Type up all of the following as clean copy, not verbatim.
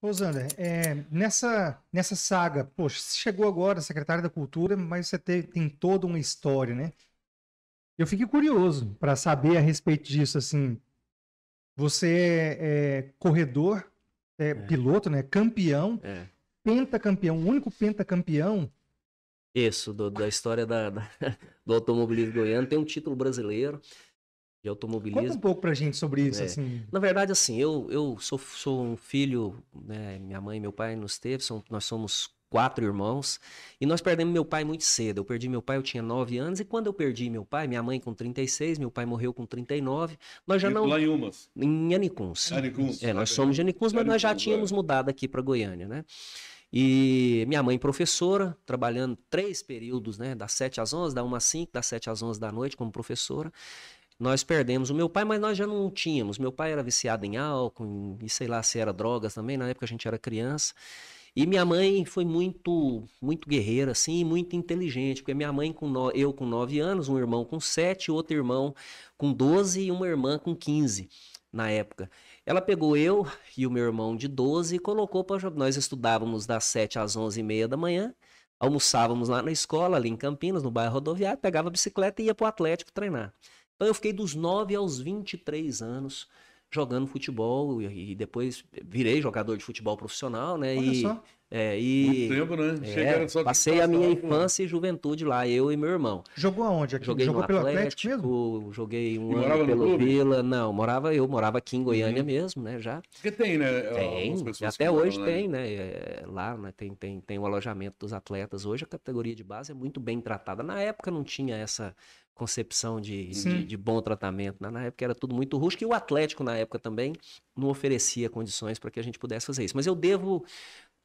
Ô, Zander, nessa saga, poxa, você chegou agora, secretário da Cultura, mas você tem toda uma história, né? Eu fiquei curioso para saber a respeito disso, assim, você é corredor, É, piloto, né? Campeão, é. pentacampeão, o único pentacampeão. Isso, da história do automobilismo goiano. Tem um título brasileiro de Conta um automobilismo. pouco pra gente sobre isso, É. assim. Na verdade, assim, eu sou um filho, né? Minha mãe e meu pai nos teve, nós somos 4 irmãos, e nós perdemos meu pai muito cedo. Eu perdi meu pai, eu tinha 9 anos, e quando eu perdi meu pai, minha mãe com 36, meu pai morreu com 39, nós já não... Lá em Umas. Em Anicuns. Anicuns. Nós somos de Anicuns, mas nós já tínhamos mudado aqui para Goiânia, né? E minha mãe professora, trabalhando 3 períodos, né? Das 7 às 11, da 1 às 5, das 7 às 11 da noite como professora. Nós perdemos o meu pai, mas nós já não tínhamos. Meu pai era viciado em álcool, e sei lá se era drogas também, na época a gente era criança. E minha mãe foi muito guerreira, assim, muito inteligente, porque minha mãe, eu com 9 anos, um irmão com 7, outro irmão com 12 e uma irmã com 15 na época. Ela pegou eu e o meu irmão de 12 e colocou para jogar. Nós estudávamos das 7 às 11h30 da manhã, almoçávamos lá na escola, ali em Campinas, no bairro Rodoviário, pegava a bicicleta e ia para o Atlético treinar. Então eu fiquei dos 9 aos 23 anos jogando futebol e depois virei jogador de futebol profissional, né? Olha só. Muito tempo, né? Passei a minha infância e juventude lá, eu e meu irmão. Jogou aonde? Aqui? Joguei Jogou no pelo Atlético mesmo? joguei um morava ano no pelo clube? Vila. Não, eu morava aqui em Goiânia mesmo, né? Já. Porque tem, né? Tem, algumas pessoas até que hoje moram, tem, né? Lá, né, tem o alojamento dos atletas. Hoje a categoria de base é muito bem tratada. Na época não tinha essa concepção de bom tratamento, né? Na época era tudo muito rústico e o Atlético na época também não oferecia condições para que a gente pudesse fazer isso. Mas eu devo,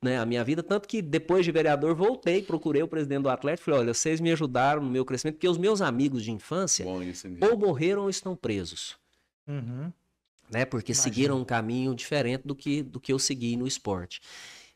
né, a minha vida, tanto que depois de vereador voltei, procurei o presidente do Atlético, falei, olha, vocês me ajudaram no meu crescimento, porque os meus amigos de infância ou morreram ou estão presos. Uhum. Né, porque Imagina. seguiram um caminho diferente do que eu segui no esporte.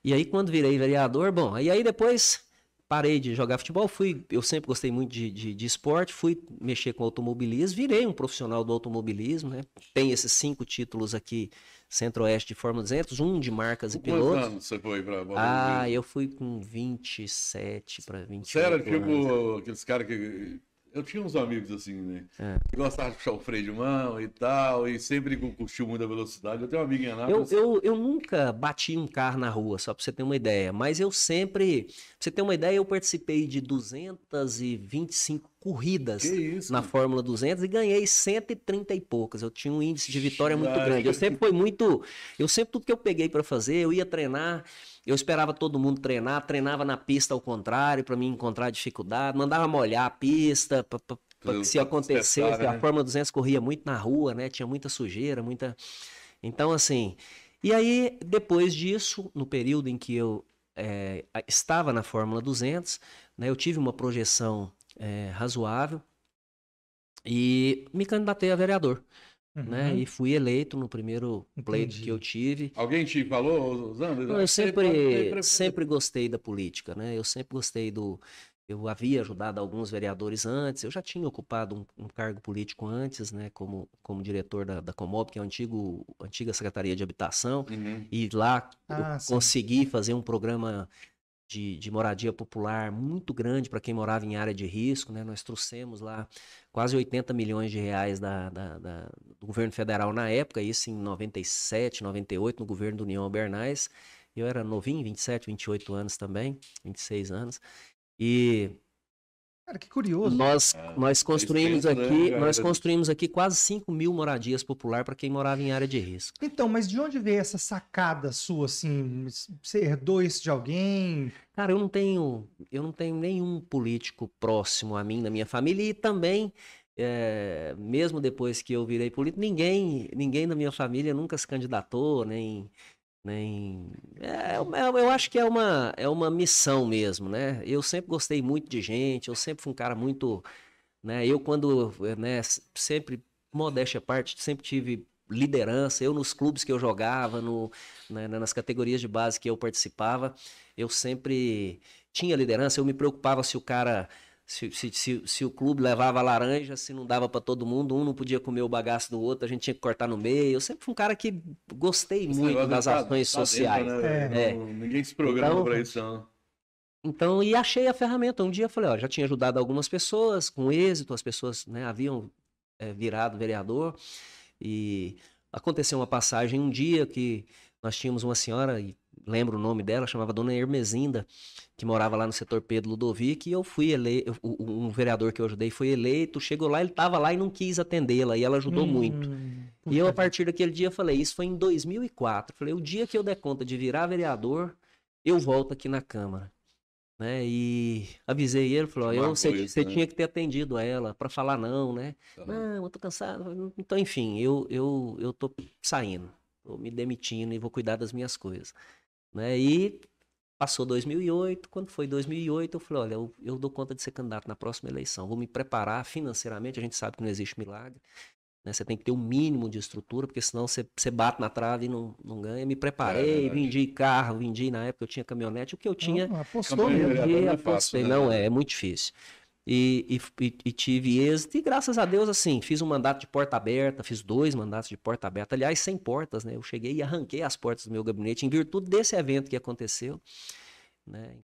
E aí quando virei vereador, bom, e aí depois parei de jogar futebol, eu sempre gostei muito de esporte, fui mexer com automobilismo, virei um profissional do automobilismo, né? Tem esses 5 títulos aqui, Centro-Oeste de Fórmula 200, um de marcas e pilotos. Quantos anos você foi para eu fui com 27 para 28 Você era anos. tipo aqueles caras que... Eu tinha uns amigos assim, né? Que gostavam de puxar o freio de mão e tal, e sempre curtiu muita velocidade. Eu tenho uma amiga em Anápolis. Eu nunca bati um carro na rua, só para você ter uma ideia, mas eu sempre, pra você ter uma ideia, eu participei de 225 corridas na Fórmula 200 e ganhei 130 e poucas. Eu tinha um índice de vitória muito grande. Eu sempre tudo que eu peguei para fazer, eu ia treinar. Eu esperava todo mundo treinar, treinava na pista ao contrário, para mim encontrar dificuldade, mandava molhar a pista, para que se acontecesse, né? A Fórmula 200 corria muito na rua, né? Tinha muita sujeira, muita... Então, assim... E aí, depois disso, no período em que eu estava na Fórmula 200, né, eu tive uma projeção razoável e me candidatei a vereador. Né? E fui eleito no primeiro pleito que eu tive. Alguém te falou, Zander? Eu sempre gostei da política, né? Eu sempre gostei Eu havia ajudado alguns vereadores antes, eu já tinha ocupado um cargo político antes, né? Como diretor da Comob, que é a antiga Secretaria de Habitação, e lá eu consegui fazer um programa de moradia popular muito grande para quem morava em área de risco, né? Nós trouxemos lá quase 80 milhões de reais do governo federal na época, isso em 97, 98, no governo do União Albernaz. Eu era novinho, 27, 28 anos também, 26 anos. E cara, que curioso. Nós construímos aqui quase 5 mil moradias populares para quem morava em área de risco. Então, mas de onde veio essa sacada sua, assim? Você herdou isso de alguém? Cara, eu não tenho nenhum político próximo a mim, na minha família, e também, mesmo depois que eu virei político, ninguém da minha família nunca se candidatou, eu acho que é uma missão mesmo, né? Eu sempre gostei muito de gente, eu sempre fui um cara muito, né? Sempre, modéstia à parte, sempre tive liderança. Eu nos clubes que eu jogava, nas categorias de base que eu participava, eu sempre tinha liderança. Eu me preocupava se o cara Se o clube levava laranja, se não dava para todo mundo, um não podia comer o bagaço do outro, a gente tinha que cortar no meio. Eu sempre fui um cara que gostei muito das ações sociais. Dentro, né? Ninguém se programa para isso, não. Então, e achei a ferramenta. Um dia eu falei, ó, já tinha ajudado algumas pessoas com êxito, as pessoas, né, haviam virado vereador. E aconteceu uma passagem um dia que nós tínhamos uma senhora, e lembro o nome dela, chamava Dona Hermesinda, que morava lá no setor Pedro Ludovic, e eu fui eleito, um vereador que eu ajudei foi eleito, chegou lá, ele estava lá e não quis atendê-la, e ela ajudou muito. E eu, a partir daquele dia, falei, isso foi em 2004, falei, o dia que eu der conta de virar vereador, eu volto aqui na Câmara. Né? E avisei ele, falou, você tinha que ter atendido a ela para falar não, né? Não, eu tô cansado. Então, enfim, eu tô saindo, tô me demitindo e vou cuidar das minhas coisas, né? E passou 2008, quando foi 2008, eu falei, olha, eu dou conta de ser candidato na próxima eleição, vou me preparar financeiramente, a gente sabe que não existe milagre, né? Você tem que ter um mínimo de estrutura, porque senão você bate na trave e não ganha. Me preparei, vendi carro, na época eu tinha caminhonete, o que eu tinha... Apostou mesmo. Apostei, não é muito difícil. E tive êxito, e graças a Deus, assim, fiz um mandato de porta aberta, fiz 2 mandatos de porta aberta, aliás, sem portas, né? Eu cheguei e arranquei as portas do meu gabinete em virtude desse evento que aconteceu, né?